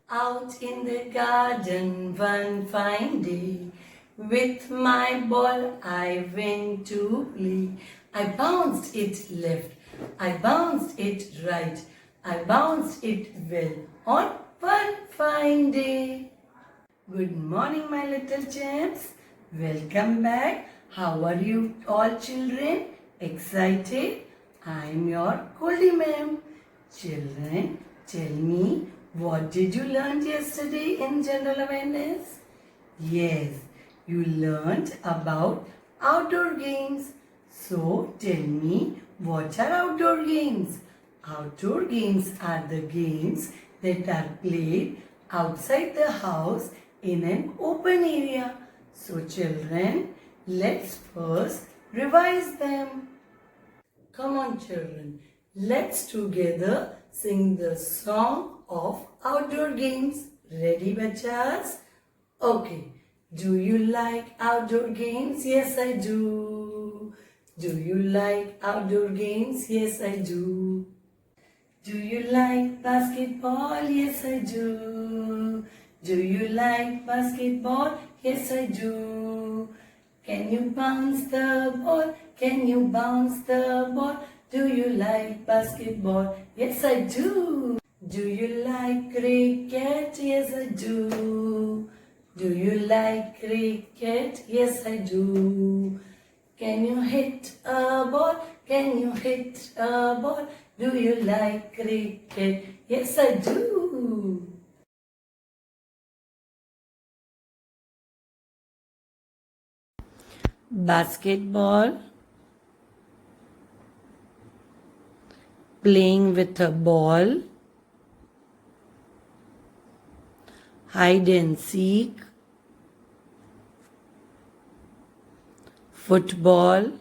Out in the garden one fine day, with my ball I went to play. I bounced it left, I bounced it right, I bounced it well on one fine day. Good morning, my little champs. Welcome back. How are you all, children? Excited? I am your Goldie ma'am. Children, tell me, what did you learn yesterday in general awareness? Yes, you learned about outdoor games. So tell me, what are outdoor games? Outdoor games are the games that are played outside the house in an open area. So children, let's first revise them. Come on children, let's together sing the song of outdoor games. Ready bachas? Okay. Do you like outdoor games? Yes, I do. Do you like outdoor games? Yes, I do. Do you like basketball? Yes, I do. Do you like basketball? Yes, I do. Can you bounce the ball? Can you bounce the ball? Do you like basketball? Yes, I do. Do you like cricket? Yes, I do. Do you like cricket? Yes, I do. Can you hit a ball? Can you hit a ball? Do you like cricket? Yes, I do. Basketball, playing with a ball, hide and seek, football,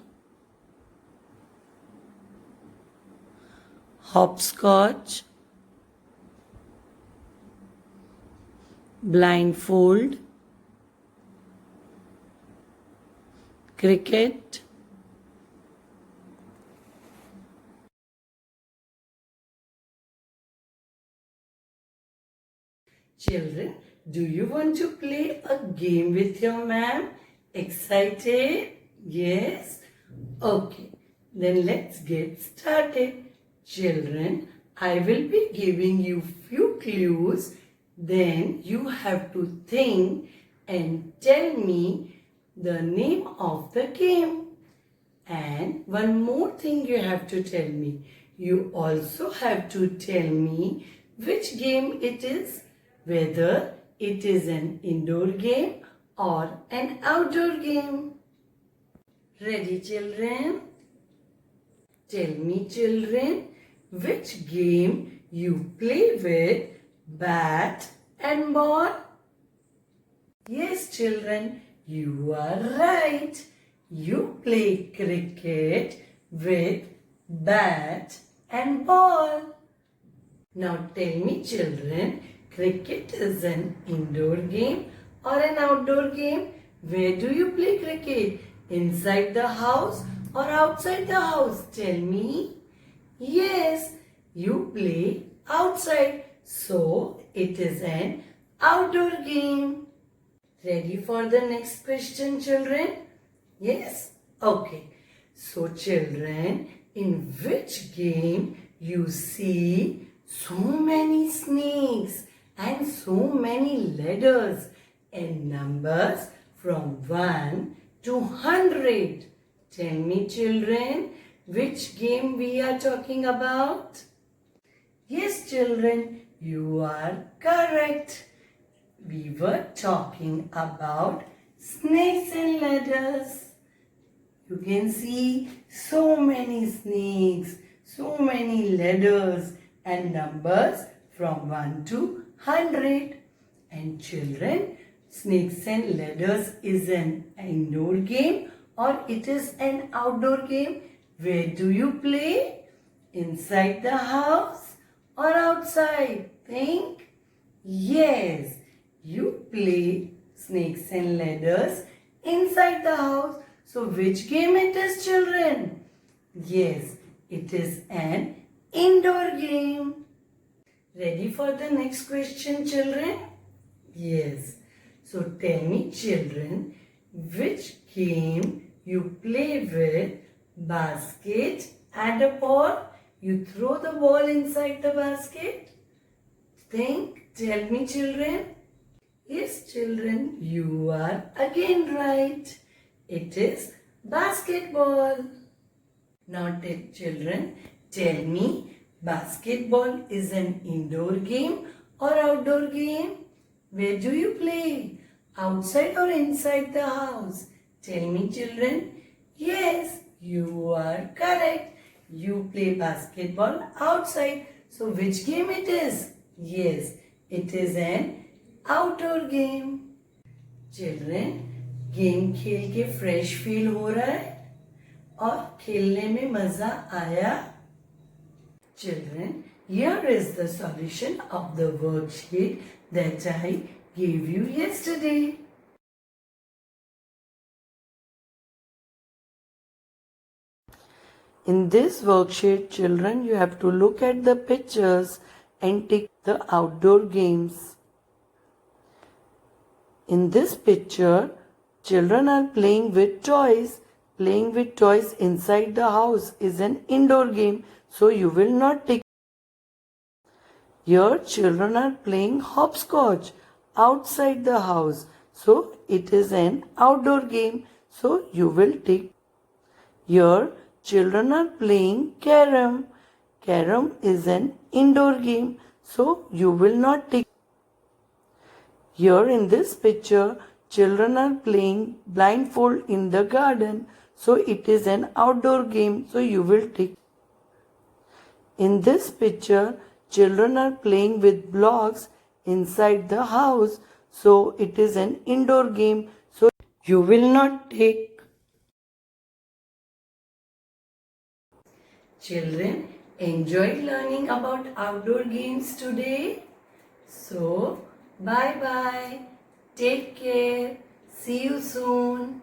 hopscotch, blindfold, cricket, children, do you want to play a game with your ma'am? Excited? Yes? Okay, then let's get started. Children, I will be giving you few clues. Then you have to think and tell me the name of the game. And one more thing you have to tell me. You also have to tell me which game it is, whether it is an indoor game or an outdoor game. Ready, children? Tell me, children, which game you play with bat and ball? Yes, children, you are right. You play cricket with bat and ball. Now tell me, children, cricket is an indoor game or an outdoor game? Where do you play cricket? Inside the house or outside the house? Tell me. Yes, you play outside. So it is an outdoor game. Ready for the next question, children? Yes? Okay. So children, in which game you see so many snakes and so many ladders and numbers from 1 to 100? Tell me, children, which game we are talking about? Yes, children, you are correct. We were talking about snakes and ladders. You can see so many snakes, so many ladders and numbers from 1 to 100. And children, snakes and ladders is an indoor game or it is an outdoor game? Where do you play? Inside the house or outside? Think. Yes, you play snakes and ladders inside the house. So which game it is, children? Yes, it is an indoor game. Ready for the next question, children? Yes. So tell me, children, which game you play with basket and a ball? You throw the ball inside the basket? Think, tell me, children. Yes, children, you are again right. It is basketball. Now, children, tell me, basketball is an indoor game or outdoor game? Where do you play? Outside or inside the house? Tell me, children. Yes, you are correct. You play basketball outside. So, which game it is? Yes, it is an outdoor game. Children, game खेल के fresh feel हो रहा है और खेलने में मजा आया? Children, here is the solution of the worksheet that I gave you yesterday. In this worksheet, children, you have to look at the pictures and tick the outdoor games. In this picture, children are playing with toys. Playing with toys inside the house is an indoor game, so you will not tick. Here, children are playing hopscotch outside the house, so it is an outdoor game, so you will tick. Here, children are playing carom. Carom is an indoor game, so you will not tick. Here in this picture, children are playing blindfold in the garden, so it is an outdoor game, so you will tick. In this picture, children are playing with blocks inside the house, so it is an indoor game, so you will not tick. Children, enjoyed learning about outdoor games today? So, bye bye. Take care. See you soon.